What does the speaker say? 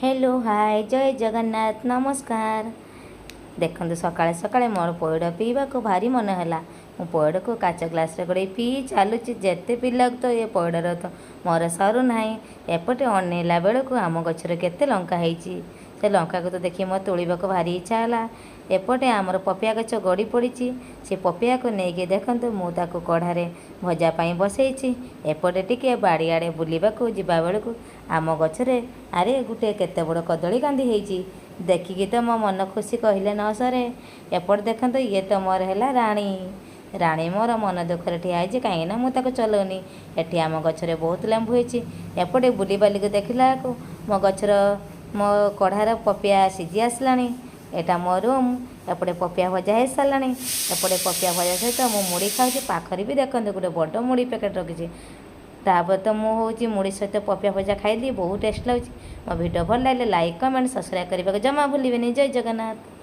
Hello hi जय जगन्नाथ नमस्कार। देखते सकाଳେ सकाळे मोर पइड पीवा को भारी मन है। मु पइड को काच ग्लास गड़े पी चलुची जेते पिला तो ये पइडर तो मोर सरू ना। एपटे अनेला बेल को आम गचर केते लंका होती से लंका को तो देखी मो तोड़ा को भारी इच्छा है। एपटे आमर पपिया गच गड़ी पड़ी से पपिया को लेकिन देखते मुझे कढ़ारे भजापाई बसई। एपटे टिके बाड़ीआड़े बुलवा जा बेलू आम गचरे आरे गोटे केते बड़ कदली कांदी होती देखिकी तो मो मन खुशी कहले न सरे। एपट देखते ये तो मोर है राणी राणी मोर मन दुखर ठिया कहीं मुझे चलाऊनी। एटी आम गचरे बहुत लेंबू होती। एपटे बुली बाली को देखला को मो गचर मो कढ़ार पपिया सीझी आसला। एटा मो रूम एपटे पपिया भजा हो सारा। एपटे पपिया भजा सहित मु मुड़ी खाऊँ पाखरी भी देखते गोटे बड़ मुड़ी पैकेट रखी। तापर तो मुझे मुड़ी सहित पपिया भजा खाइली बहुत टेस्ट लगे। मो भिडियो भल लगे लाइक कमेंट सब्सक्राइब करने को जमा भूलिए। जय जगन्नाथ।